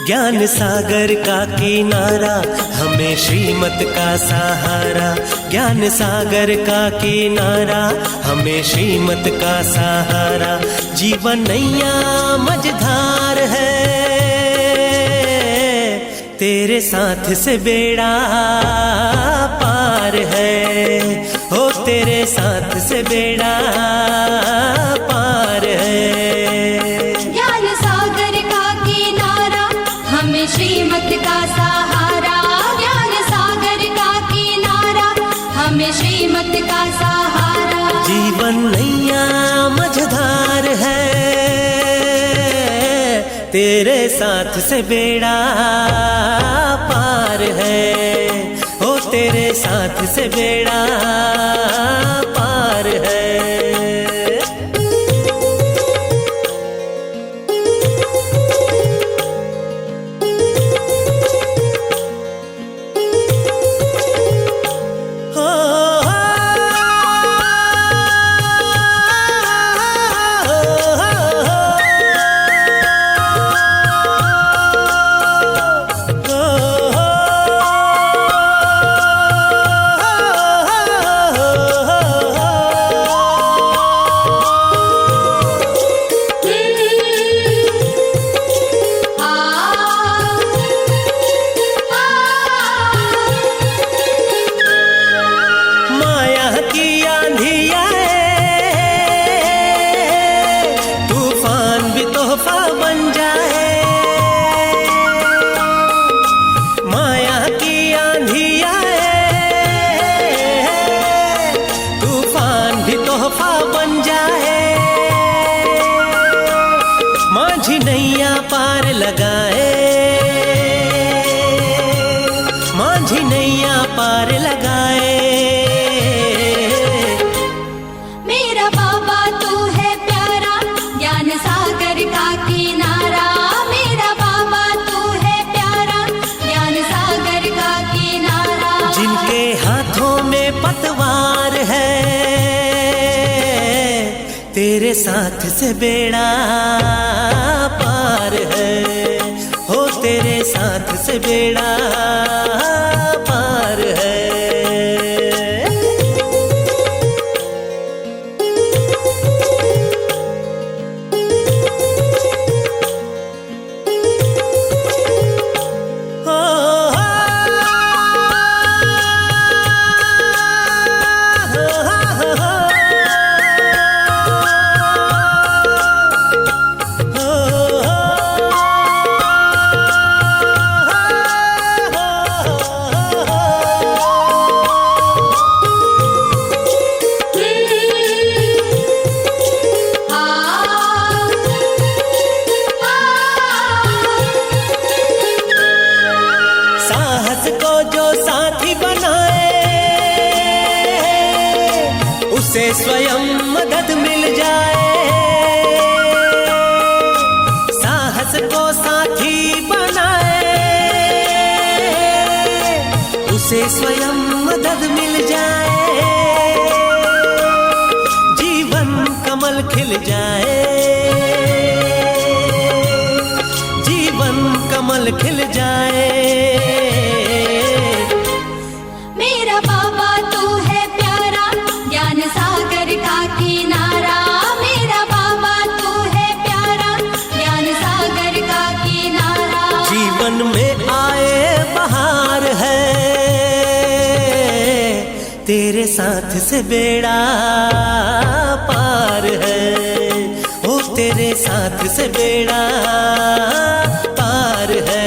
ज्ञान सागर का किनारा हमें श्रीमत का सहारा, ज्ञान सागर का किनारा हमें श्रीमत का सहारा। जीवन नैया मझधार है, तेरे साथ से बेड़ा पार है, हो तेरे साथ से बेड़ा पार है। ज्ञान सागर का किनारा हमें श्रीमत का सहारा, ज्ञान सागर का किनारा हमें श्रीमत का सहारा। जीवन नैया मझधार है, तेरे साथ से बेड़ा पार है, हो तेरे साथ से बेड़ा पार है। माझी नैया पार लगाए, माझी नैया पार लगाए। मेरा बाबा तू है प्यारा, ज्ञान सागर का किनारा। मेरा बाबा तू है प्यारा, ज्ञान सागर का किनारा। जिनके हाथों में पतवार है, तेरे साथ से बेड़ा पार है, हो तेरे साथ से बेड़ा पार है। उसे स्वयं मदद मिल जाए, साहस को साथी बनाए, उसे स्वयं मदद मिल जाए। जीवन कमल खिल जाए, जीवन कमल खिल जाए। मेरा बाबा तू है प्यारा, ज्ञान सागर का किनारा। मेरा बाबा तू है प्यारा, ज्ञान सागर का किनारा। जीवन में आए बहार है, तेरे साथ से बेड़ा पार है, ओ तेरे साथ से बेड़ा पार है।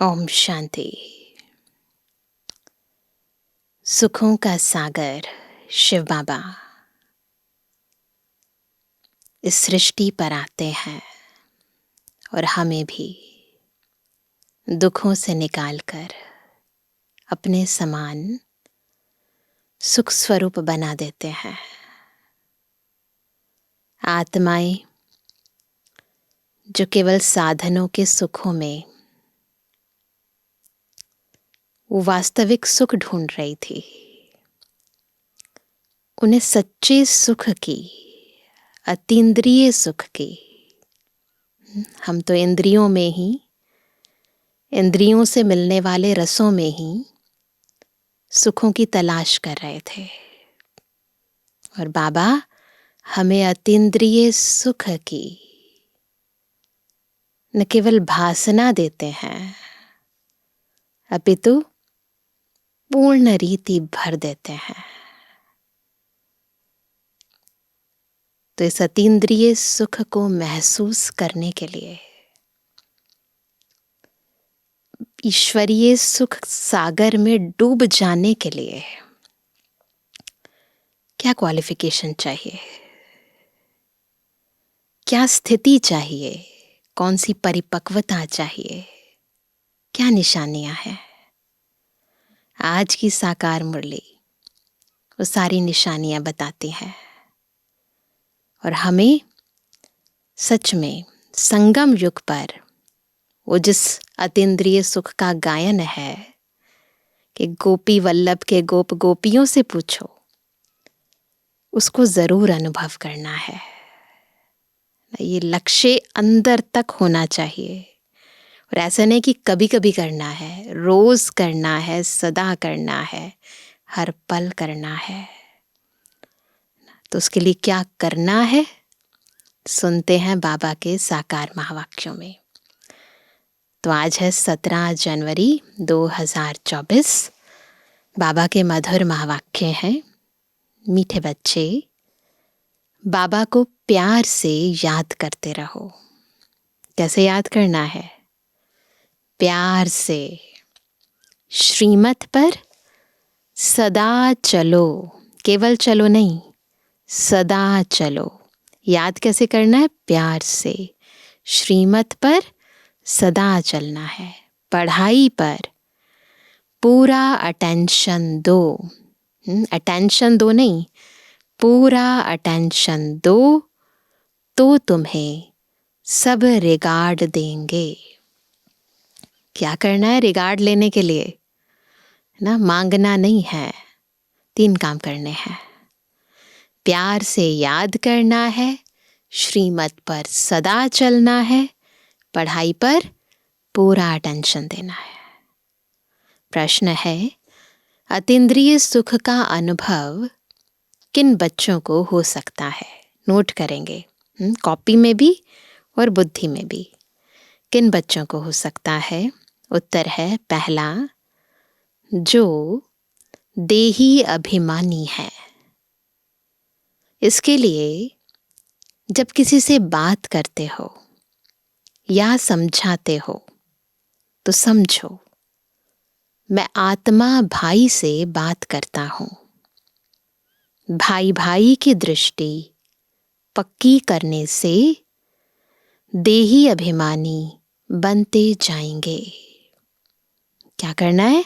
ओम शांति। सुखों का सागर शिव बाबा इस सृष्टि पर आते हैं और हमें भी दुखों से निकालकर अपने समान सुख स्वरूप बना देते हैं। आत्माएं जो केवल साधनों के सुखों में वो वास्तविक सुख ढूंढ रही थी, उन्हें सच्चे सुख की, अतीन्द्रिय सुख की, हम तो इंद्रियों में ही, इंद्रियों से मिलने वाले रसों में ही सुखों की तलाश कर रहे थे। और बाबा हमें अतीन्द्रिय सुख की न केवल भासना देते हैं, अपितु पूर्ण रीति भर देते हैं। तो इस अतीन्द्रिय सुख को महसूस करने के लिए, ईश्वरीय सुख सागर में डूब जाने के लिए क्या क्वालिफिकेशन चाहिए, क्या स्थिति चाहिए, कौन सी परिपक्वता चाहिए, क्या निशानियां हैं? आज की साकार मुरली वो सारी निशानियां बताती है और हमें सच में संगम युग पर वो जिस अतीन्द्रिय सुख का गायन है कि गोपी वल्लभ के गोप गोपियों से पूछो, उसको जरूर अनुभव करना है। ये लक्ष्य अंदर तक होना चाहिए और ऐसा नहीं कि कभी कभी करना है, रोज करना है, सदा करना है, हर पल करना है। तो उसके लिए क्या करना है सुनते हैं बाबा के साकार महावाक्यों में। तो आज है 17 जनवरी 2024। बाबा के मधुर महावाक्य हैं। मीठे बच्चे, बाबा को प्यार से याद करते रहो। कैसे याद करना है? प्यार से। श्रीमत पर सदा चलो, केवल चलो नहीं, सदा चलो। याद कैसे करना है? प्यार से। श्रीमत पर सदा चलना है। पढ़ाई पर पूरा अटेंशन दो। अटेंशन दो नहीं, पूरा अटेंशन दो तो तुम्हें सब रिगार्ड देंगे। क्या करना है रिगार्ड लेने के लिए? ना, मांगना नहीं है। 3 काम करने हैं। प्यार से याद करना है, श्रीमत पर सदा चलना है, पढ़ाई पर पूरा अटेंशन देना है। प्रश्न है, अतीन्द्रिय सुख का अनुभव किन बच्चों को हो सकता है? नोट करेंगे, कॉपी में भी और बुद्धि में भी। किन बच्चों को हो सकता है? उत्तर है पहला, जो देही अभिमानी है। इसके लिए जब किसी से बात करते हो या समझाते हो तो समझो, मैं आत्मा भाई से बात करता हूं। भाई भाई की दृष्टि पक्की करने से देही अभिमानी बनते जाएंगे। क्या करना है?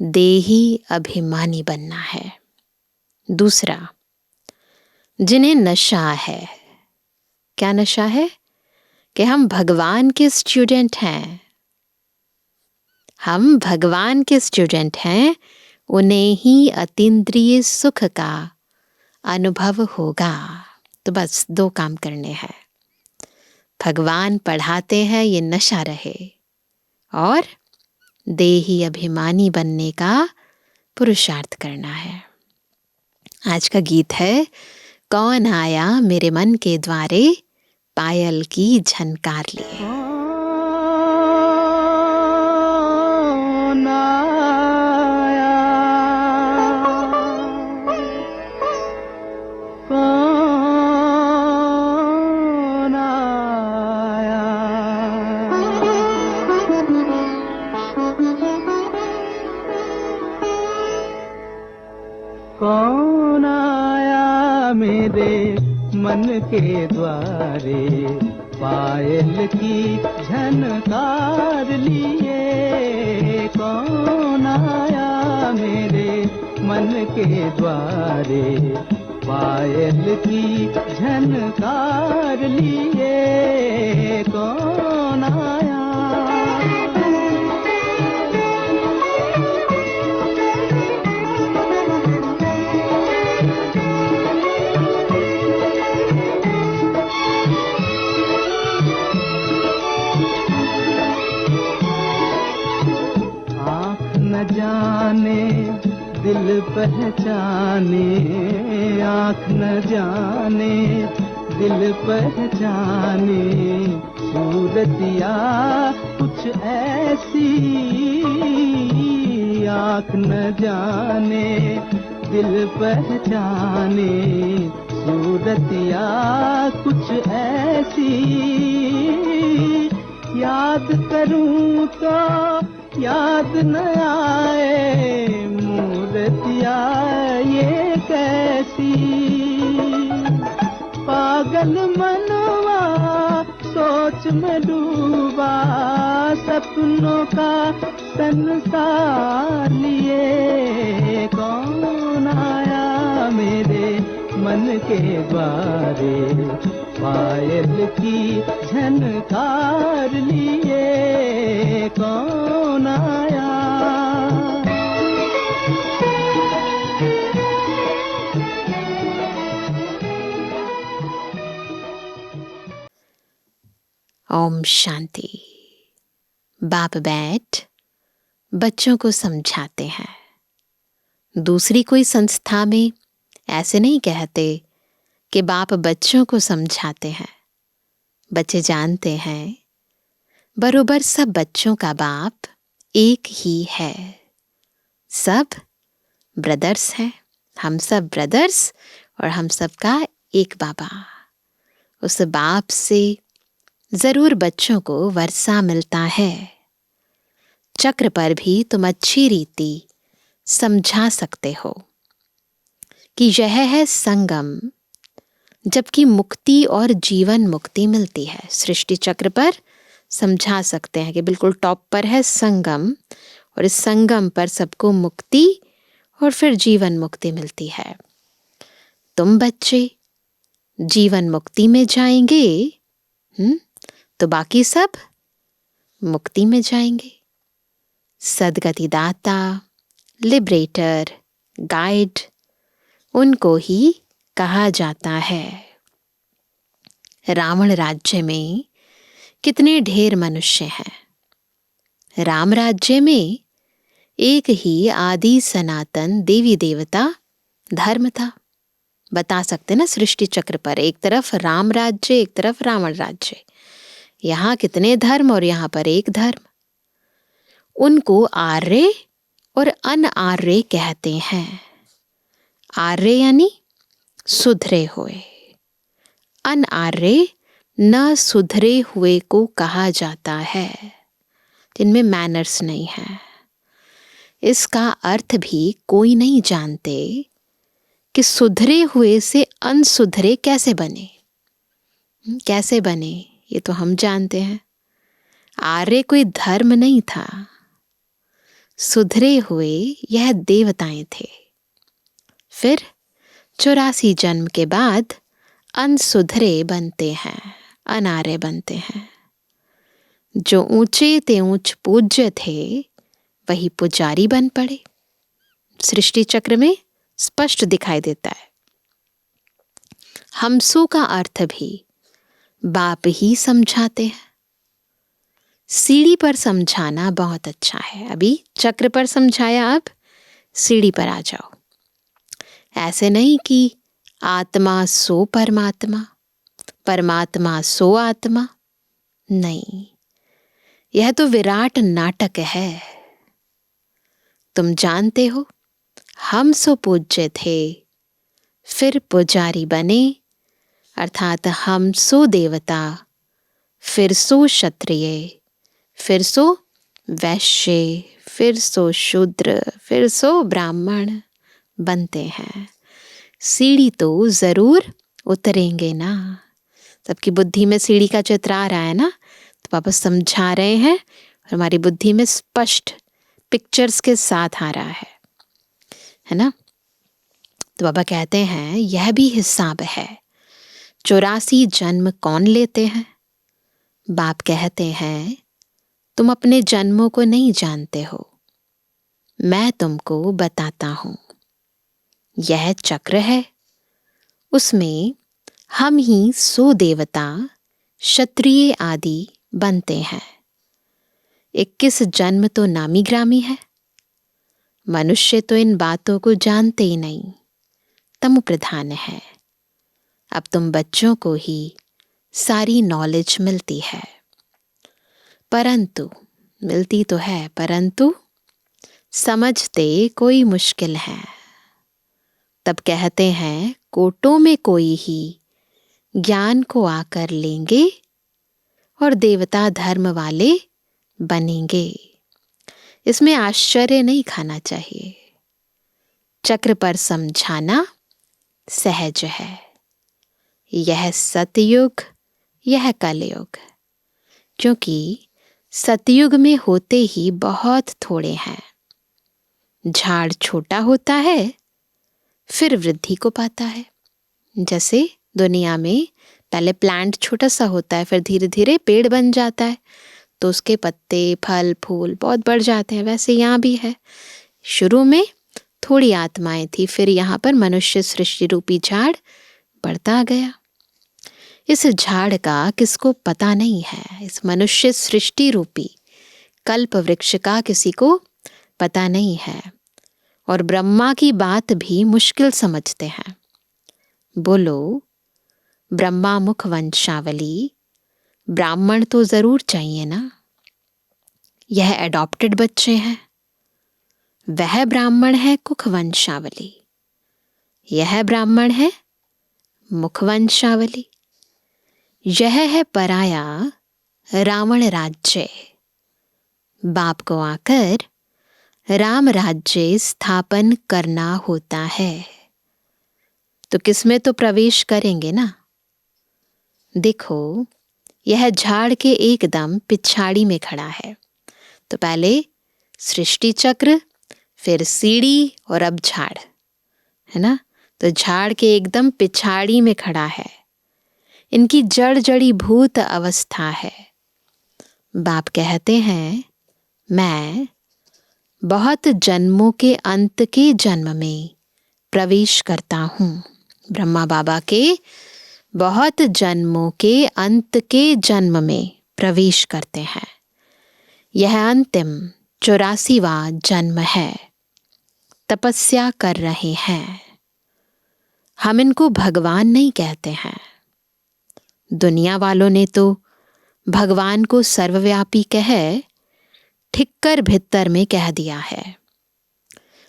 देही अभिमानी बनना है। दूसरा, जिन्हें नशा है। क्या नशा है? कि हम भगवान के स्टूडेंट हैं। हम भगवान के स्टूडेंट हैं, उन्हें ही अतीन्द्रिय सुख का अनुभव होगा। तो बस 2 काम करने हैं। भगवान पढ़ाते हैं, ये नशा रहे, और देही अभिमानी बनने का पुरुषार्थ करना है। आज का गीत है, कौन आया मेरे मन के द्वारे, पायल की झनकार लिए। के द्वारे पायल की झनकार लिए कौन आया मेरे मन के द्वारे पायल की झनकार लिए कौन आया। न जाने दिल पहचाने, आँख न जाने दिल पहचाने, सूरतिया कुछ ऐसी, आँख न जाने दिल पहचाने, सूरतिया कुछ ऐसी, याद करूं तो याद न आए मूर्तिया ये कैसी। पागल मनवा सोच में डूबा, सपनों का संसार लिए कौन आया मेरे मन के द्वारे पायल की झनकार लिए कौन आया। ओम शांति। बाप बैठ बच्चों को समझाते हैं। दूसरी कोई संस्था में ऐसे नहीं कहते कि बाप बच्चों को समझाते हैं। बच्चे जानते हैं बरोबर सब बच्चों का बाप एक ही है। सब ब्रदर्स हैं, हम सब ब्रदर्स और हम सब का एक बाबा। उस बाप से जरूर बच्चों को वर्षा मिलता है। चक्र पर भी तुम अच्छी रीति समझा सकते हो कि यह है संगम, जबकि मुक्ति और जीवन मुक्ति मिलती है। सृष्टि चक्र पर समझा सकते हैं कि बिल्कुल टॉप पर है संगम, और इस संगम पर सबको मुक्ति और फिर जीवन मुक्ति मिलती है। तुम बच्चे जीवन मुक्ति में जाएंगे, तो बाकी सब मुक्ति में जाएंगे। सद्गति दाता, लिबरेटर, गाइड, उनको ही कहा जाता है। रावण राज्य में कितने ढेर मनुष्य हैं। राम राज्य में एक ही आदि सनातन देवी देवता धर्म था। बता सकते ना, सृष्टि चक्र पर एक तरफ राम राज्य, एक तरफ रावण राज्य। यहाँ कितने धर्म और यहाँ पर एक धर्म। उनको आर्य और अनआर्य कहते हैं। आर्य यानी सुधरे हुए, अनआर्य न सुधरे हुए को कहा जाता है, जिनमें मैनर्स नहीं है। इसका अर्थ भी कोई नहीं जानते कि सुधरे हुए से अनसुधरे कैसे बने। कैसे बने ये तो हम जानते हैं। आर्य कोई धर्म नहीं था, सुधरे हुए यह देवताएं थे। फिर 84 जन्म के बाद अनसुधरे बनते हैं, अनार्य बनते हैं। जो ऊंचे ते ऊंच पूज्य थे वही पुजारी बन पड़े। सृष्टि चक्र में स्पष्ट दिखाई देता है। हमसो का अर्थ भी बाप ही समझाते हैं। सीढ़ी पर समझाना बहुत अच्छा है। अभी चक्र पर समझाया, अब सीढ़ी पर आ जाओ। ऐसे नहीं कि आत्मा सो परमात्मा, परमात्मा सो आत्मा। नहीं, यह तो विराट नाटक है। तुम जानते हो, हम सो पूज्य थे, फिर पुजारी बने, अर्थात हम सो देवता, फिर सो क्षत्रिय, फिर सो वैश्य, फिर सो शूद्र, फिर सो ब्राह्मण बनते हैं। सीढ़ी तो जरूर उतरेंगे ना। सबकी बुद्धि में सीढ़ी का चित्र आ रहा है ना, तो पापा समझा रहे हैं और हमारी बुद्धि में स्पष्ट पिक्चर्स के साथ आ रहा है ना। तो बाबा कहते हैं यह भी हिसाब है। 84 जन्म कौन लेते हैं? बाप कहते हैं तुम अपने जन्मों को नहीं जानते हो, मैं तुमको बताता हूं। यह चक्र है, उसमें हम ही 100 देवता, क्षत्रिय आदि बनते हैं। 21 जन्म तो नामी ग्रामी है। मनुष्य तो इन बातों को जानते ही नहीं, तमो प्रधान है। अब तुम बच्चों को ही सारी नॉलेज मिलती है, परंतु मिलती तो है, परंतु समझते कोई मुश्किल है। तब कहते हैं कोटों में कोई ही ज्ञान को आकर लेंगे और देवता धर्म वाले बनेंगे। इसमें आश्चर्य नहीं खाना चाहिए। चक्र पर समझाना सहज है। यह सतयुग, यह कलयुग, क्योंकि सतयुग में होते ही बहुत थोड़े हैं। झाड़ छोटा होता है, फिर वृद्धि को पाता है। जैसे दुनिया में पहले प्लांट छोटा सा होता है, फिर धीरे धीरे पेड़ बन जाता है, तो उसके पत्ते, फल, फूल बहुत बढ़ जाते हैं। वैसे यहाँ भी है, शुरू में थोड़ी आत्माएं थी, फिर यहाँ पर मनुष्य सृष्टि रूपी झाड़ बढ़ता गया। इस झाड़ का किसको पता नहीं है, इस मनुष्य सृष्टि रूपी कल्प वृक्ष का किसी को पता नहीं है। और ब्रह्मा की बात भी मुश्किल समझते हैं। बोलो, ब्रह्मा मुख वंशावली, ब्राह्मण तो जरूर चाहिए ना। यह एडॉप्टेड बच्चे हैं, वह ब्राह्मण है कुख वंशावली, यह ब्राह्मण है मुख वंशावली। यह है पराया रावण राज्य। बाप को आकर राम राज्य स्थापन करना होता है, तो किसमें तो प्रवेश करेंगे ना। देखो, यह झाड़ के एकदम पिछाड़ी में खड़ा है। तो पहले सृष्टि चक्र, फिर सीढ़ी और अब झाड़, है ना। तो झाड़ के एकदम पिछाड़ी में खड़ा है। इनकी जड़ जड़ी भूत अवस्था है। बाप कहते हैं मैं बहुत जन्मों के अंत के जन्म में प्रवेश करता हूँ। ब्रह्मा बाबा के बहुत जन्मों के अंत के जन्म में प्रवेश करते हैं। यह अंतिम 84वां जन्म है। तपस्या कर रहे हैं। हम इनको भगवान नहीं कहते हैं। दुनिया वालों ने तो भगवान को सर्वव्यापी कह ठिक्कर भित्तर में कह दिया है,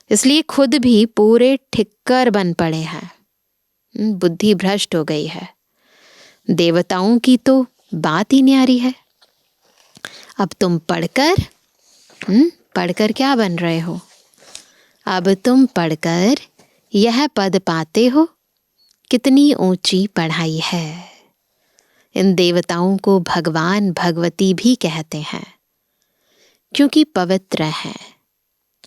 इसलिए खुद भी पूरे ठिक्कर बन पड़े हैं। बुद्धि भ्रष्ट हो गई है। देवताओं की तो बात ही न्यारी है। अब तुम पढ़कर क्या बन रहे हो? अब तुम पढ़कर यह पद पाते हो। कितनी ऊंची पढ़ाई है। इन देवताओं को भगवान भगवती भी कहते हैं, क्योंकि पवित्र हैं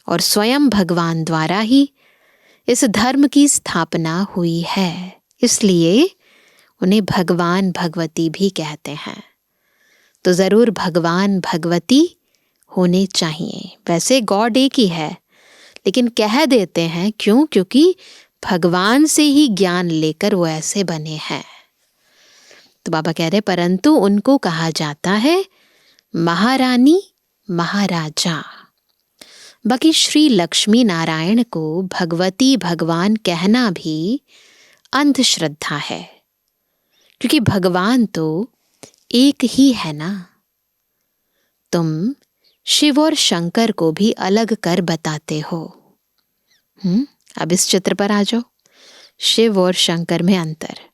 और स्वयं भगवान द्वारा ही इस धर्म की स्थापना हुई है, इसलिए उन्हें भगवान भगवती भी कहते हैं। तो जरूर भगवान भगवती होने चाहिए। वैसे गॉड एक ही है, लेकिन कह देते हैं क्यों? क्योंकि भगवान से ही ज्ञान लेकर वो ऐसे बने हैं। तो बाबा कह रहे परंतु उनको कहा जाता है महारानी महाराजा। बाकी श्री लक्ष्मी नारायण को भगवती भगवान कहना भी अंधश्रद्धा है, क्योंकि भगवान तो एक ही है ना। तुम शिव और शंकर को भी अलग कर बताते हो। अब इस चित्र पर आ जाओ। शिव और शंकर में अंतर।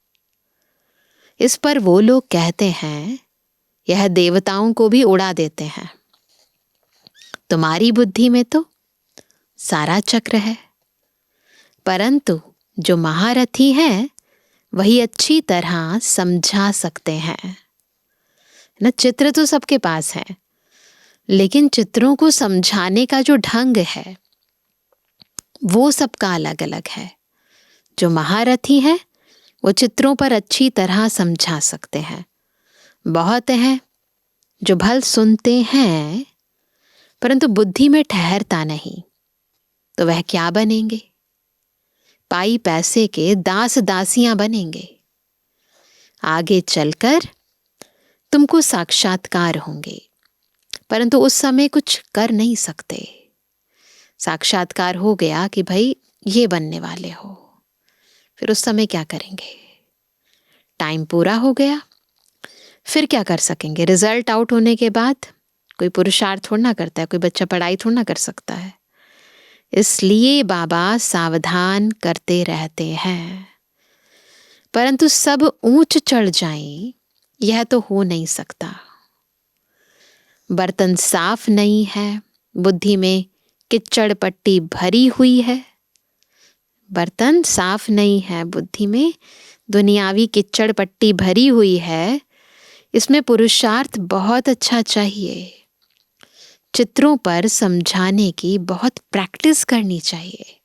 इस पर वो लोग कहते हैं यह देवताओं को भी उड़ा देते हैं। तुम्हारी बुद्धि में तो सारा चक्र है, परंतु जो महारथी हैं वही अच्छी तरह समझा सकते हैं ना। चित्र तो सबके पास है, लेकिन चित्रों को समझाने का जो ढंग है वो सबका अलग अलग है। जो महारथी है वो चित्रों पर अच्छी तरह समझा सकते हैं। बहुत हैं जो भल सुनते हैं परंतु बुद्धि में ठहरता नहीं, तो वह क्या बनेंगे? पाई पैसे के दास दासियां बनेंगे। आगे चलकर तुमको साक्षात्कार होंगे, परंतु उस समय कुछ कर नहीं सकते। साक्षात्कार हो गया कि भाई ये बनने वाले हो, फिर उस समय क्या करेंगे? टाइम पूरा हो गया, फिर क्या कर सकेंगे? रिजल्ट आउट होने के बाद कोई पुरुषार्थ थोड़ा ना करता है, कोई बच्चा पढ़ाई थोड़ा ना कर सकता है। इसलिए बाबा सावधान करते रहते हैं, परंतु सब ऊंच चढ़ जाएं यह तो हो नहीं सकता। बर्तन साफ नहीं है, बुद्धि में किच्चड़ पट्टी भरी हुई है। बर्तन साफ नहीं है, बुद्धि में दुनियावी किच्चड़ पट्टी भरी हुई है। इसमें पुरुषार्थ बहुत अच्छा चाहिए। चित्रों पर समझाने की बहुत प्रैक्टिस करनी चाहिए।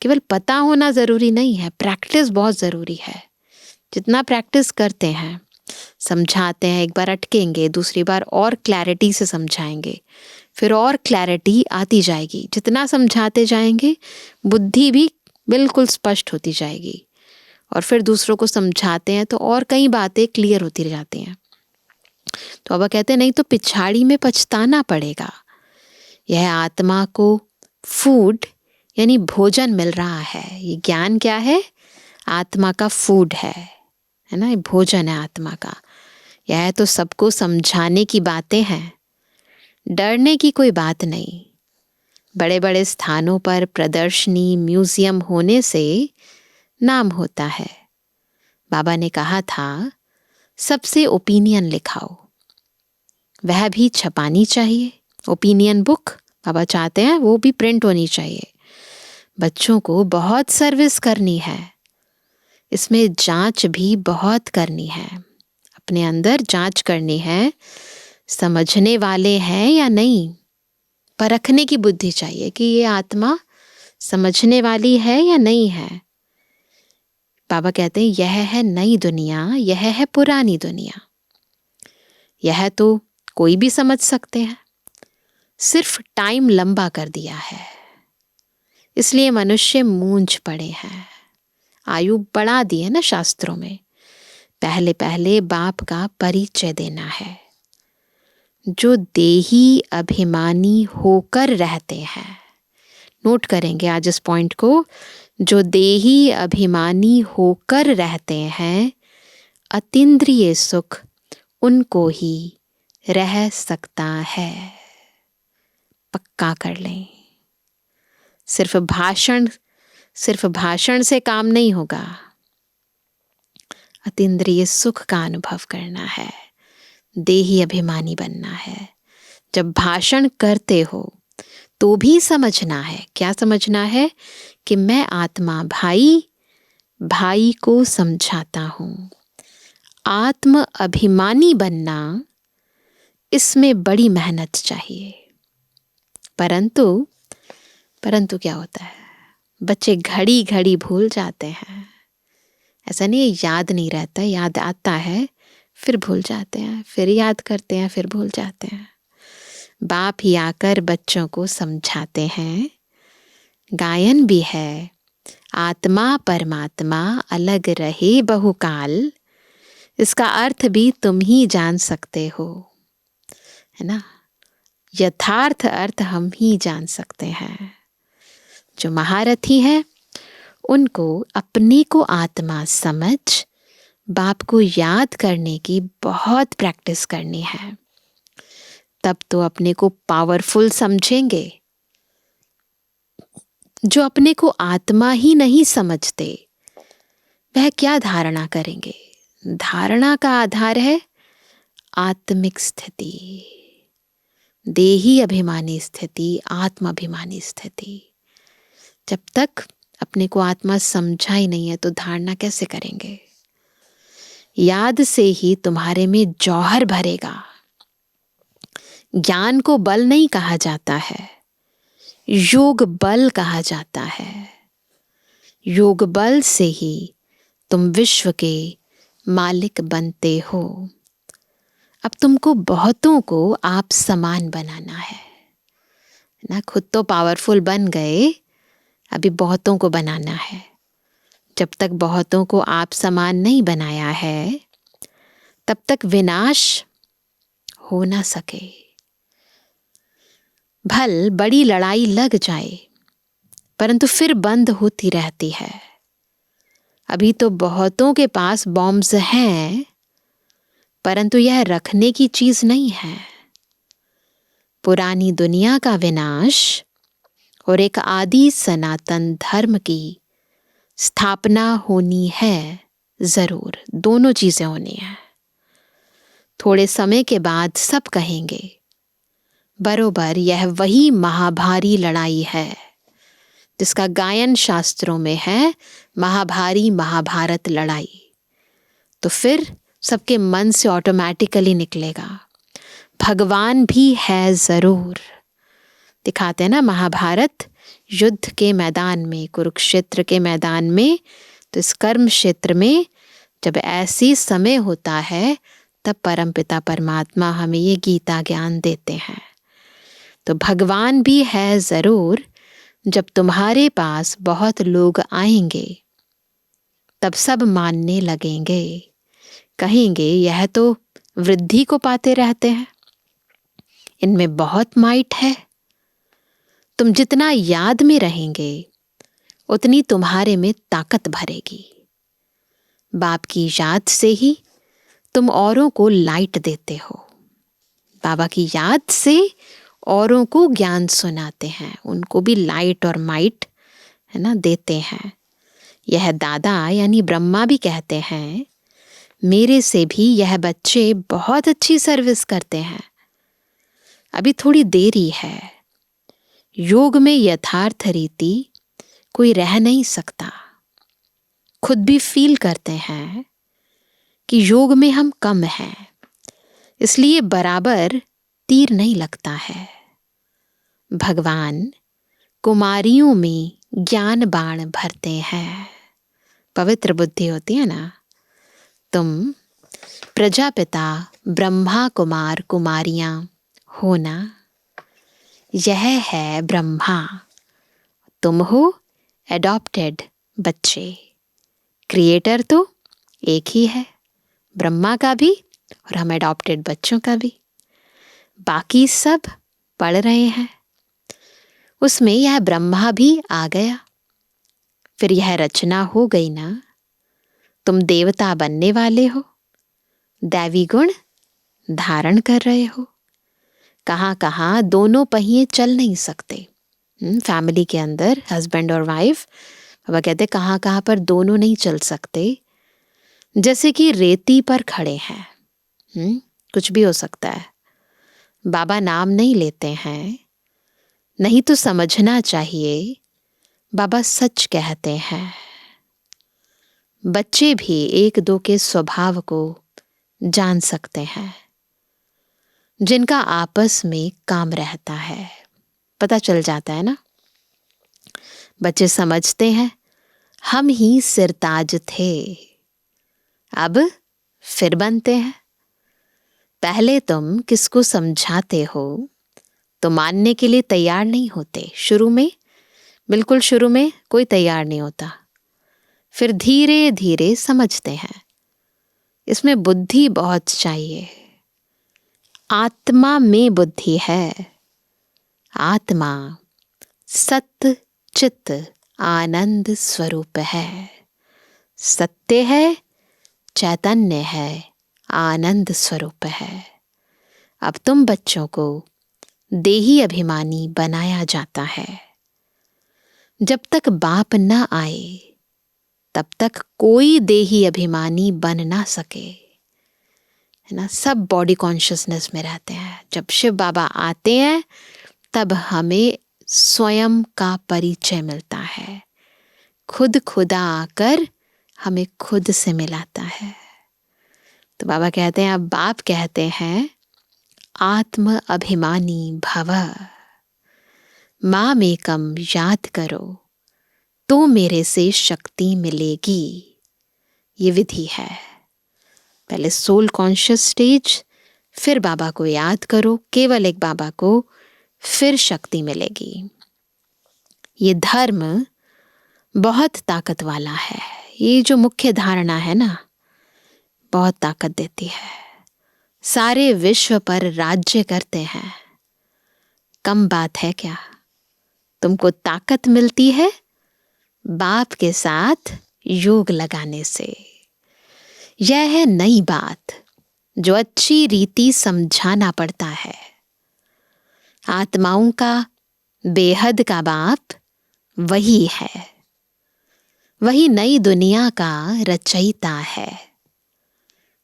केवल पता होना जरूरी नहीं है, प्रैक्टिस बहुत जरूरी है। जितना प्रैक्टिस करते हैं, समझाते हैं, एक बार अटकेंगे, दूसरी बार और क्लैरिटी से समझाएंगे, फिर और क्लैरिटी आती जाएगी। जितना समझाते जाएंगे बुद्धि भी बिल्कुल स्पष्ट होती जाएगी, और फिर दूसरों को समझाते हैं तो और कई बातें क्लियर होती जाती हैं। तो अब कहते हैं नहीं तो पिछाड़ी में पछताना पड़ेगा। यह आत्मा को फूड यानी भोजन मिल रहा है। ये ज्ञान क्या है? आत्मा का फूड है ना, ये भोजन है आत्मा का। यह तो सबको समझाने की बातें हैं, डरने की कोई बात नहीं। बड़े बड़े स्थानों पर प्रदर्शनी, म्यूजियम होने से नाम होता है। बाबा ने कहा था सबसे ओपिनियन लिखाओ, वह भी छपानी चाहिए। ओपिनियन बुक बाबा चाहते हैं वो भी प्रिंट होनी चाहिए। बच्चों को बहुत सर्विस करनी है, इसमें जांच भी बहुत करनी है। अपने अंदर जांच करनी है, समझने वाले हैं या नहीं, परखने की बुद्धि चाहिए कि ये आत्मा समझने वाली है या नहीं है। बाबा कहते हैं यह है नई दुनिया, यह है पुरानी दुनिया। यह तो कोई भी समझ सकते हैं, सिर्फ टाइम लंबा कर दिया है, इसलिए मनुष्य मूंझ पड़े हैं। आयु बढ़ा दी है ना शास्त्रों में। पहले पहले बाप का परिचय देना है। जो देही अभिमानी होकर रहते हैं, नोट करेंगे आज इस पॉइंट को, जो देही अभिमानी होकर रहते हैं, अतीन्द्रिय सुख उनको ही रह सकता है। पक्का कर लें। सिर्फ भाषण से काम नहीं होगा। अतीन्द्रिय सुख का अनुभव करना है, देही अभिमानी बनना है। जब भाषण करते हो तो भी समझना है। क्या समझना है? कि मैं आत्मा भाई को समझाता हूँ। आत्म अभिमानी बनना, इसमें बड़ी मेहनत चाहिए। परंतु क्या होता है? बच्चे घड़ी घड़ी भूल जाते हैं। ऐसा नहीं है याद नहीं रहता, याद आता है फिर भूल जाते हैं, फिर याद करते हैं, फिर भूल जाते हैं। बाप ही आकर बच्चों को समझाते हैं। गायन भी है, आत्मा परमात्मा अलग रहे बहुकाल। इसका अर्थ भी तुम ही जान सकते हो, है ना। यथार्थ अर्थ हम ही जान सकते हैं। जो महारथी हैं उनको अपने को आत्मा समझ बाप को याद करने की बहुत प्रैक्टिस करनी है। तब तो अपने को पावरफुल समझेंगे। जो अपने को आत्मा ही नहीं समझते वह क्या धारणा करेंगे? धारणा का आधार है आत्मिक स्थिति, देही अभिमानी स्थिति, आत्म अभिमानी स्थिति। जब तक अपने को आत्मा समझा ही नहीं है तो धारणा कैसे करेंगे? याद से ही तुम्हारे में जौहर भरेगा। ज्ञान को बल नहीं कहा जाता है, योग बल कहा जाता है। योग बल से ही तुम विश्व के मालिक बनते हो। अब तुमको बहुतों को आप समान बनाना है ना। खुद तो पावरफुल बन गए, अभी बहुतों को बनाना है। जब तक बहुतों को आप समान नहीं बनाया है, तब तक विनाश हो ना सके। भल बड़ी लड़ाई लग जाए, परंतु फिर बंद होती रहती है। अभी तो बहुतों के पास बॉम्ब्स हैं, परंतु यह रखने की चीज नहीं है। पुरानी दुनिया का विनाश और एक आदि सनातन धर्म की स्थापना होनी है जरूर। दोनों चीजें होनी है। थोड़े समय के बाद सब कहेंगे बरोबर यह वही महाभारी लड़ाई है जिसका गायन शास्त्रों में है, महाभारी महाभारत लड़ाई। तो फिर सबके मन से ऑटोमेटिकली निकलेगा भगवान भी है जरूर। दिखाते हैं ना महाभारत युद्ध के मैदान में, कुरुक्षेत्र के मैदान में। तो इस कर्म क्षेत्र में जब ऐसी समय होता है, तब परमपिता परमात्मा हमें ये गीता ज्ञान देते हैं। तो भगवान भी है जरूर। जब तुम्हारे पास बहुत लोग आएंगे, तब सब मानने लगेंगे, कहेंगे यह तो वृद्धि को पाते रहते हैं, इनमें बहुत माइट है। तुम जितना याद में रहेंगे, उतनी तुम्हारे में ताकत भरेगी। बाप की याद से ही तुम औरों को लाइट देते हो। बाबा की याद से औरों को ज्ञान सुनाते हैं, उनको भी लाइट और माइट है ना देते हैं। यह दादा यानी ब्रह्मा भी कहते हैं, मेरे से भी यह बच्चे बहुत अच्छी सर्विस करते हैं। अभी थोड़ी देरी है। योग में यथार्थ रीति कोई रह नहीं सकता। खुद भी फील करते हैं कि योग में हम कम हैं, इसलिए बराबर तीर नहीं लगता है। भगवान कुमारियों में ज्ञान बाण भरते हैं। पवित्र बुद्धि होती है ना। तुम प्रजापिता ब्रह्मा कुमार कुमारियां हो ना। यह है ब्रह्मा, तुम हो एडॉप्टेड बच्चे। क्रिएटर तो एक ही है, ब्रह्मा का भी और हम एडॉप्टेड बच्चों का भी। बाकी सब पढ़ रहे हैं, उसमें यह ब्रह्मा भी आ गया। फिर यह रचना हो गई ना। तुम देवता बनने वाले हो, दैवी गुण धारण कर रहे हो। कहाँ कहाँ दोनों पहिए चल नहीं सकते। फैमिली के अंदर हस्बैंड और वाइफ, बाबा कहते कहाँ कहाँ पर दोनों नहीं चल सकते। जैसे कि रेती पर खड़े हैं, कुछ भी हो सकता है। बाबा नाम नहीं लेते हैं, नहीं तो समझना चाहिए बाबा सच कहते हैं। बच्चे भी एक दो के स्वभाव को जान सकते हैं, जिनका आपस में काम रहता है, पता चल जाता है ना। बच्चे समझते हैं हम ही सिरताज थे, अब फिर बनते हैं। पहले तुम किसको समझाते हो तो मानने के लिए तैयार नहीं होते। शुरू में, बिल्कुल शुरू में कोई तैयार नहीं होता, फिर धीरे धीरे समझते हैं। इसमें बुद्धि बहुत चाहिए। आत्मा में बुद्धि है। आत्मा सत्य चित्त आनंद स्वरूप है, सत्य है, चैतन्य है, आनंद स्वरूप है। अब तुम बच्चों को देही अभिमानी बनाया जाता है। जब तक बाप न आए, तब तक कोई देही अभिमानी बन ना सके, है ना। सब बॉडी कॉन्शियसनेस में रहते हैं। जब शिव बाबा आते हैं, तब हमें स्वयं का परिचय मिलता है खुद खुदा आकर हमें खुद से मिलाता है। तो बाबा कहते हैं, अब बाप कहते हैं, आत्म अभिमानी भव, मामेकम याद करो तो मेरे से शक्ति मिलेगी। ये विधि है। पहले सोल कॉन्शियस स्टेज, फिर बाबा को याद करो, केवल एक बाबा को, फिर शक्ति मिलेगी। ये धर्म बहुत ताकत वाला है। ये जो मुख्य धारणा है ना, बहुत ताकत देती है। सारे विश्व पर राज्य करते हैं। कम बात है क्या? तुमको ताकत मिलती है बाप के साथ योग लगाने से। यह है नई बात जो अच्छी रीति समझाना पड़ता है। आत्माओं का बेहद का बाप वही है, वही नई दुनिया का रचयिता है।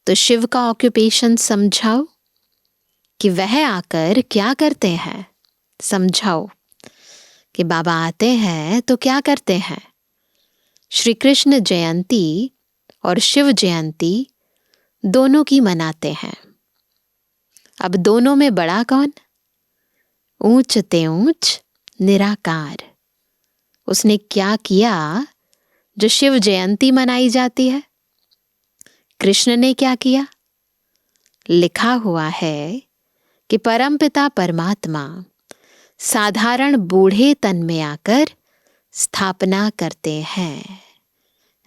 तो शिव का ऑक्यूपेशन समझाओ कि वह आकर क्या करते हैं। समझाओ कि बाबा आते हैं तो क्या करते हैं। श्री कृष्ण जयंती और शिव जयंती दोनों की मनाते हैं। अब दोनों में बड़ा कौन? ऊंच ते ऊंच निराकार। उसने क्या किया जो शिव जयंती मनाई जाती है? कृष्ण ने क्या किया? लिखा हुआ है कि परमपिता परमात्मा साधारण बूढ़े तन में आकर स्थापना करते हैं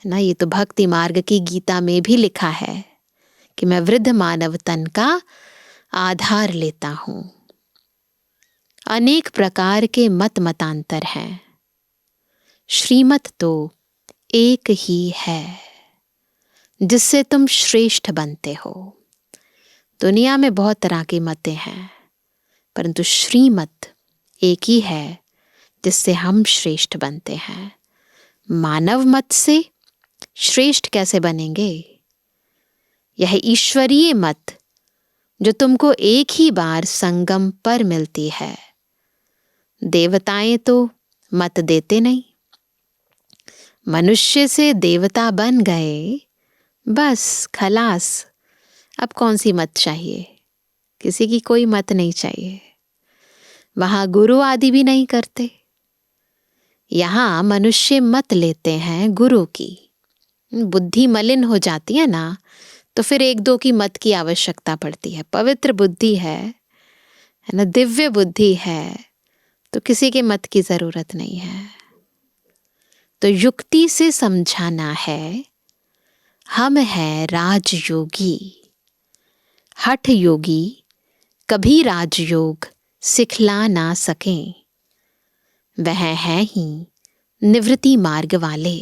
ना। ये तो भक्ति मार्ग की गीता में भी लिखा है कि मैं वृद्ध मानव तन का आधार लेता हूं। अनेक प्रकार के मत मतांतर हैं, श्रीमत तो एक ही है जिससे तुम श्रेष्ठ बनते हो। दुनिया में बहुत तरह की मतें हैं, परंतु श्रीमत एक ही है जिससे हम श्रेष्ठ बनते हैं। मानव मत से श्रेष्ठ कैसे बनेंगे? यह ईश्वरीय मत जो तुमको एक ही बार संगम पर मिलती है। देवताएं तो मत देते नहीं। मनुष्य से देवता बन गए, बस खलास। अब कौन सी मत चाहिए? किसी की कोई मत नहीं चाहिए। वहां गुरु आदि भी नहीं करते। यहां मनुष्य मत लेते हैं गुरु की। बुद्धि मलिन हो जाती है ना, तो फिर एक दो की मत की आवश्यकता पड़ती है। पवित्र बुद्धि है ना, दिव्य बुद्धि है, तो किसी के मत की जरूरत नहीं है। तो युक्ति से समझाना है। हम हैं राजयोगी। हठ योगी कभी राजयोग सिखला ना सकें। वह हैं ही निवृत्ति मार्ग वाले।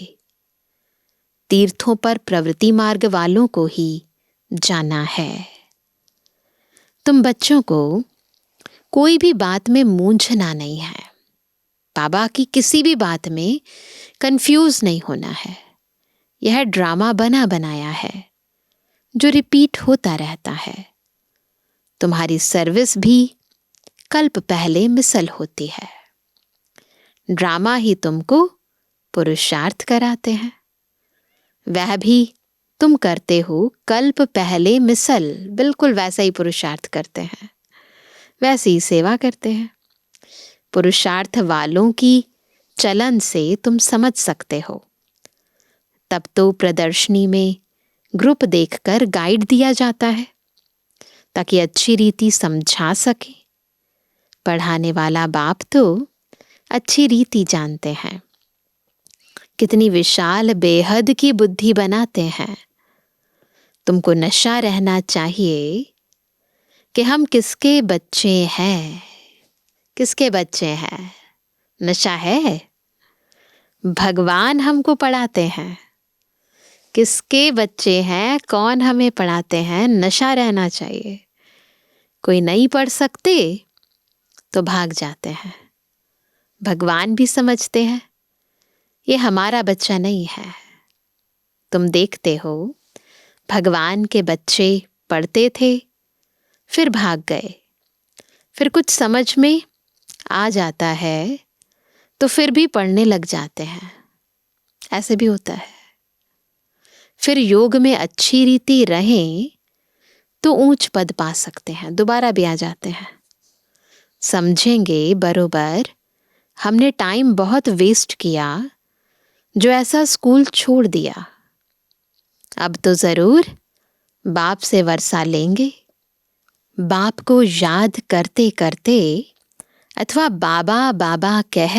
तीर्थों पर प्रवृत्ति मार्ग वालों को ही जाना है। तुम बच्चों को कोई भी बात में मूंझना नहीं है। बाबा की किसी भी बात में कंफ्यूज नहीं होना है। यह ड्रामा बना बनाया है जो रिपीट होता रहता है। तुम्हारी सर्विस भी कल्प पहले मिसल होती है। ड्रामा ही तुमको पुरुषार्थ कराते हैं। वह भी तुम करते हो कल्प पहले मिसल। बिल्कुल वैसा ही पुरुषार्थ करते हैं, वैसी ही सेवा करते हैं। पुरुषार्थ वालों की चलन से तुम समझ सकते हो। तब तो प्रदर्शनी में ग्रुप देखकर गाइड दिया जाता है ताकि अच्छी रीति समझा सके। पढ़ाने वाला बाप तो अच्छी रीति जानते हैं। कितनी विशाल बेहद की बुद्धि बनाते हैं। तुमको नशा रहना चाहिए कि हम किसके बच्चे हैं। किसके बच्चे हैं? नशा है? भगवान हमको पढ़ाते हैं। किसके बच्चे हैं? कौन हमें पढ़ाते हैं? नशा रहना चाहिए। कोई नहीं पढ़ सकते तो भाग जाते हैं। भगवान भी समझते हैं ये हमारा बच्चा नहीं है। तुम देखते हो भगवान के बच्चे पढ़ते थे, फिर भाग गए। फिर कुछ समझ में आ जाता है तो फिर भी पढ़ने लग जाते हैं। ऐसे भी होता है। फिर योग में अच्छी रीति रहें तो ऊंच पद पा सकते हैं, दोबारा भी आ जाते हैं। समझेंगे बरोबर हमने टाइम बहुत वेस्ट किया जो ऐसा स्कूल छोड़ दिया। अब तो जरूर बाप से वर्षा लेंगे। बाप को याद करते करते अथवा बाबा बाबा कह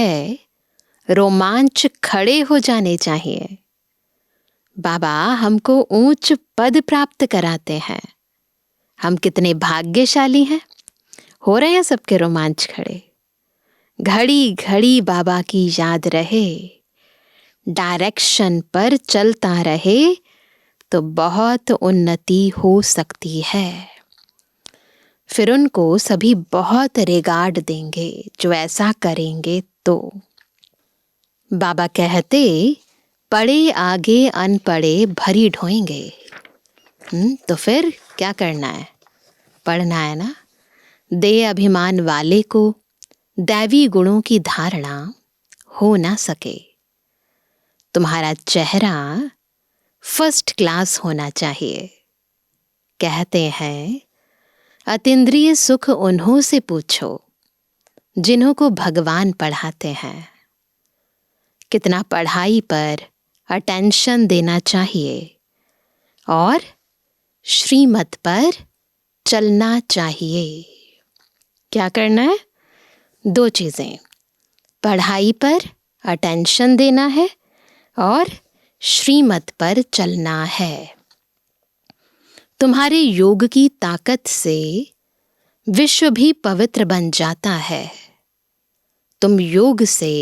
रोमांच खड़े हो जाने चाहिए। बाबा हमको ऊंच पद प्राप्त कराते हैं। हम कितने भाग्यशाली हैं। हो रहे हैं सबके रोमांच खड़े। घड़ी घड़ी बाबा की याद रहे, डायरेक्शन पर चलता रहे तो बहुत उन्नति हो सकती है। फिर उनको सभी बहुत रिगार्ड देंगे जो ऐसा करेंगे तो। बाबा कहते पढ़े आगे अनपढ़े भरी ढोएंगे। तो फिर क्या करना है? पढ़ना है ना। दे अभिमान वाले को दैवी गुणों की धारणा हो ना सके। तुम्हारा चेहरा फर्स्ट क्लास होना चाहिए। कहते हैं अतीन्द्रिय सुख उन्हों से पूछो जिन्हों को भगवान पढ़ाते हैं। कितना पढ़ाई पर अटेंशन देना चाहिए और श्रीमत पर चलना चाहिए। क्या करना है? 2 चीजें, पढ़ाई पर अटेंशन देना है और श्रीमत पर चलना है। तुम्हारे योग की ताकत से विश्व भी पवित्र बन जाता है। तुम योग से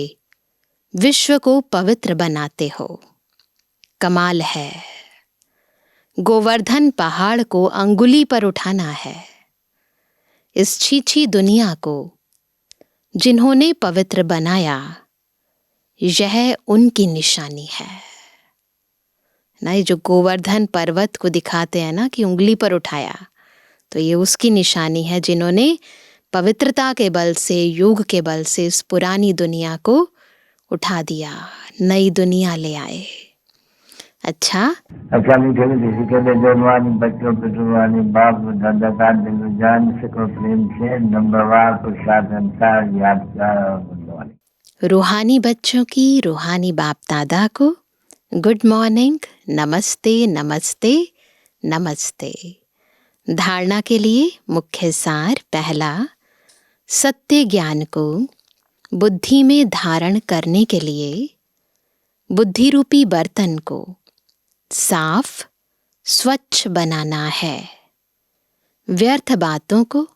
विश्व को पवित्र बनाते हो। कमाल है। गोवर्धन पहाड़ को अंगुली पर उठाना है। इस छीछी दुनिया को जिन्होंने पवित्र बनाया, यह उनकी निशानी है ना। ये जो गोवर्धन पर्वत को दिखाते हैं ना कि उंगली पर उठाया, तो ये उसकी निशानी है जिन्होंने पवित्रता के बल से, योग के बल से इस पुरानी दुनिया को उठा दिया, नई दुनिया ले आए। अच्छा मीठे मीठे के जवानी बच्चों पे जुबानी बाप दादा का दिल जान से को प्रेम से नंबरवार पुरुषार्थ अनुसार याद किया। रूहानी बच्चों की रूहानी बाप दादा को गुड मॉर्निंग, नमस्ते नमस्ते नमस्ते। धारणा के लिए मुख्य सार पहला, सत्य ज्ञान को बुद्धि में धारण करने के लिए बुद्धि रूपी बर्तन को साफ स्वच्छ बनाना है। व्यर्थ बातों को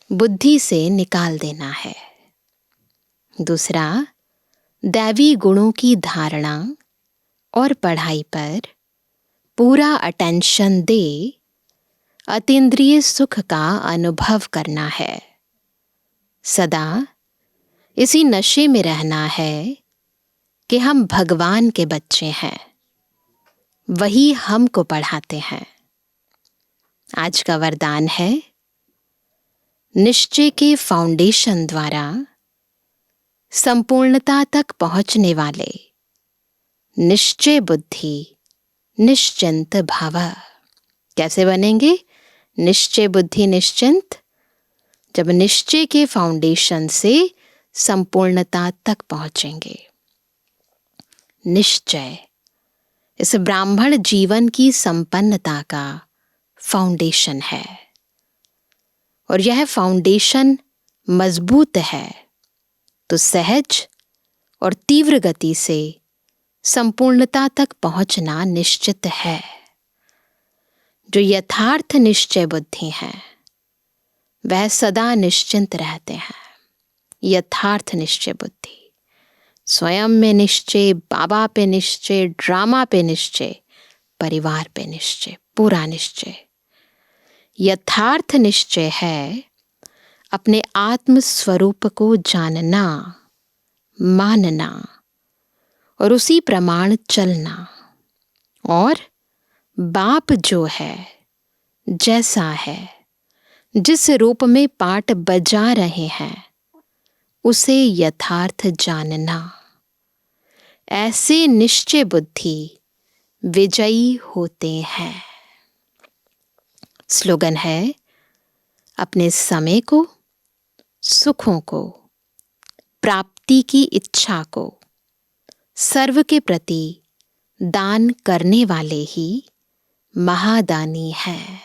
बुद्धि से निकाल देना है। दूसरा, दैवी गुणों की धारणा और पढ़ाई पर पूरा अटेंशन दे अतीन्द्रिय सुख का अनुभव करना है। सदा इसी नशे में रहना है कि हम भगवान के बच्चे हैं, वही हमको पढ़ाते हैं। आज का वरदान है, निश्चय के फाउंडेशन द्वारा संपूर्णता तक पहुंचने वाले निश्चय बुद्धि निश्चिंत भाव। कैसे बनेंगे निश्चय बुद्धि निश्चिंत? जब निश्चय के फाउंडेशन से संपूर्णता तक पहुंचेंगे। निश्चय इस ब्राह्मण जीवन की संपन्नता का फाउंडेशन है, और यह फाउंडेशन मजबूत है तो सहज और तीव्र गति से संपूर्णता तक पहुंचना निश्चित है। जो यथार्थ निश्चय बुद्धि हैं वह सदा निश्चिंत रहते हैं। यथार्थ निश्चय बुद्धि, स्वयं में निश्चय, बाबा पे निश्चय, ड्रामा पे निश्चय, परिवार पे निश्चय, पूरा निश्चय। यथार्थ निश्चय है अपने आत्म स्वरूप को जानना, मानना और उसी प्रमाण चलना, और बाप जो है, जैसा है, जिस रूप में पाठ बजा रहे हैं, उसे यथार्थ जानना। ऐसे निश्चय बुद्धि विजयी होते हैं। स्लोगन है, अपने समय को, सुखों को, प्राप्ति की इच्छा को सर्व के प्रति दान करने वाले ही महादानी हैं।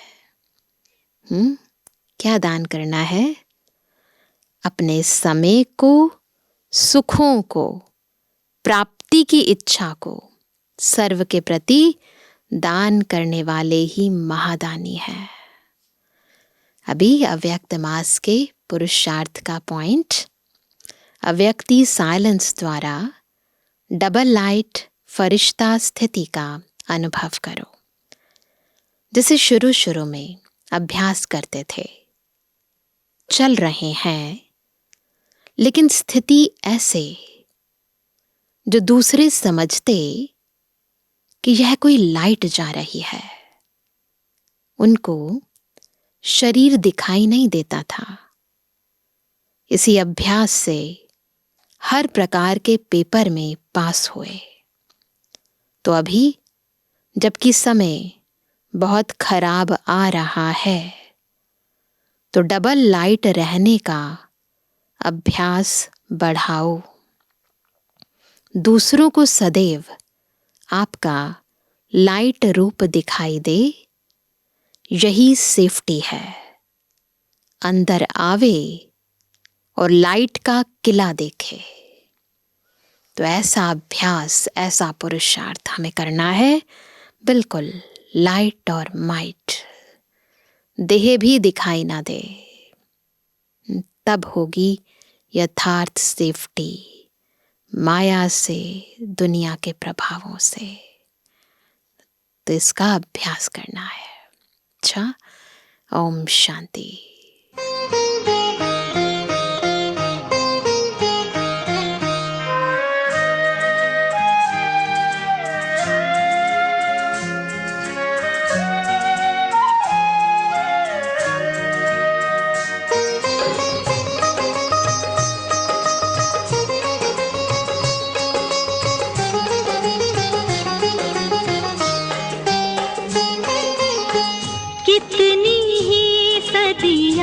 क्या दान करना है? अपने समय को, सुखों को, प्राप्ति की इच्छा को सर्व के प्रति दान करने वाले ही महादानी हैं। अभी अव्यक्त मास के पुरुषार्थ का पॉइंट, अव्यक्ति साइलेंस द्वारा डबल लाइट फरिश्ता स्थिति का अनुभव करो, जिसे शुरू शुरू में अभ्यास करते थे। चल रहे हैं, लेकिन स्थिति ऐसे जो दूसरे समझते कि यह कोई लाइट जा रही है, उनको शरीर दिखाई नहीं देता था। इसी अभ्यास से हर प्रकार के पेपर में पास हुए। तो अभी जबकि समय बहुत खराब आ रहा है, तो डबल लाइट रहने का अभ्यास बढ़ाओ। दूसरों को सदैव आपका लाइट रूप दिखाई दे, यही सेफ्टी है। अंदर आवे और लाइट का किला देखे। तो ऐसा अभ्यास, ऐसा पुरुषार्थ हमें करना है, बिल्कुल लाइट और माइट। देह भी दिखाई ना दे, तब होगी यथार्थ सेफ्टी माया से, दुनिया के प्रभावों से। तो इसका अभ्यास करना है। अच्छा, ओम शांति। कितनी ही सदी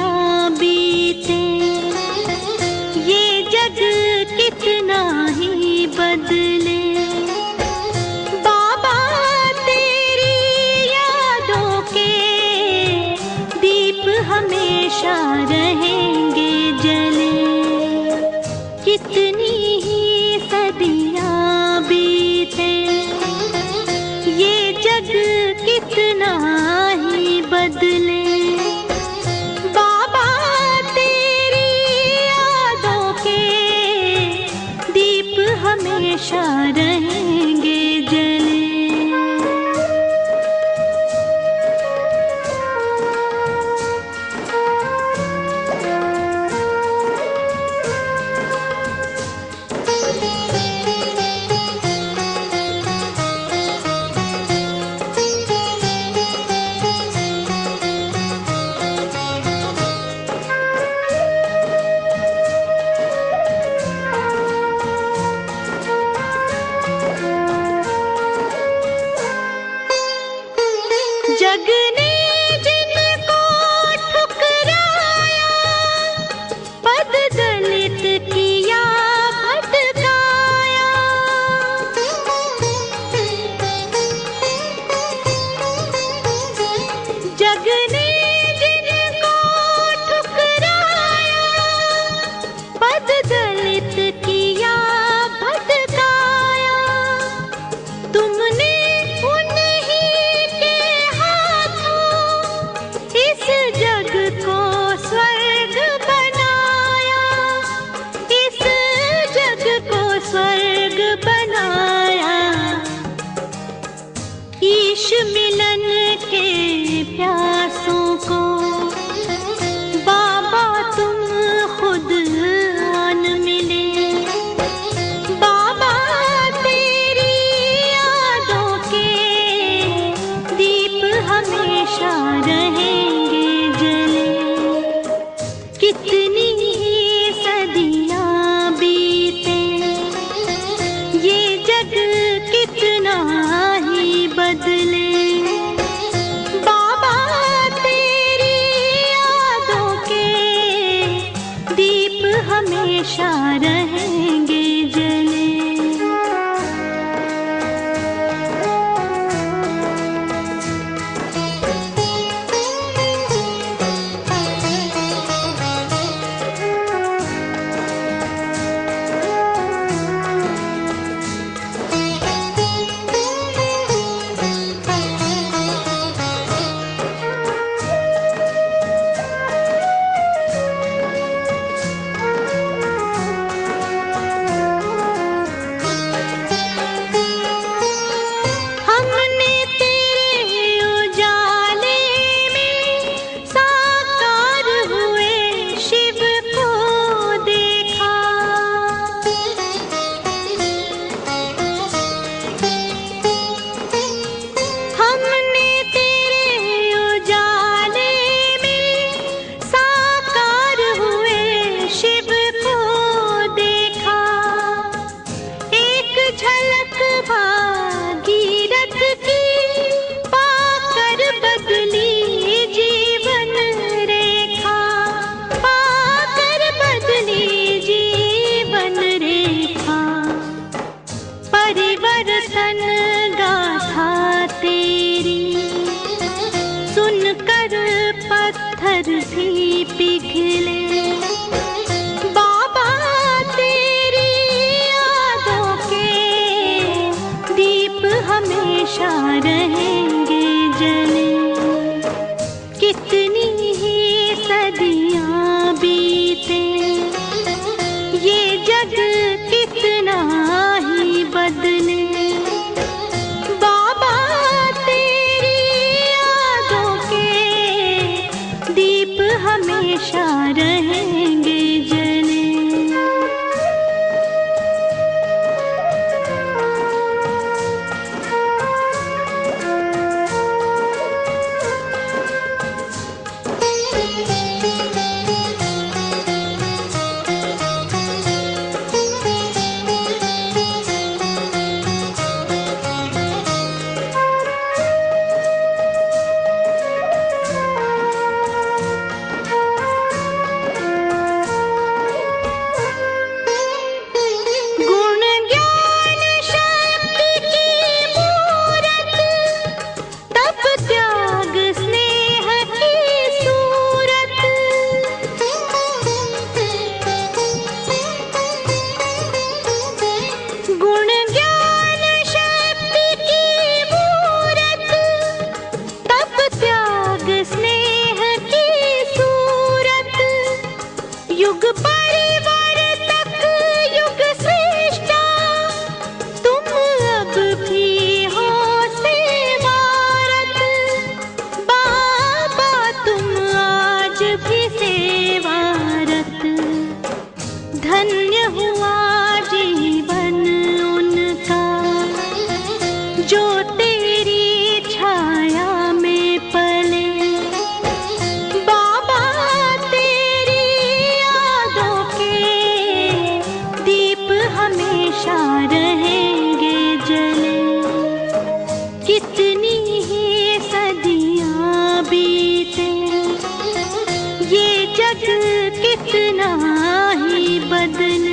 हमेशा रहेंगे जले। भी पिघले बाबा तेरी यादों के दीप हमेशा रहेंगे जले। कितनी ही सदियां बीते ये जग कितना ही बदले, बाबा तेरी यादों के दीप हमेशा रहेंगे जले। युग परिवर्तक युग श्रेष्ठा तुम अब भी हो सेवारत, बाबा तुम आज भी सेवारत। धन्य हुआ जीवन उनका जो तेरी छाया में पले, हमेशा रहेंगे जले। कितनी ही सदियां बीते ये जग कितना ही बदले।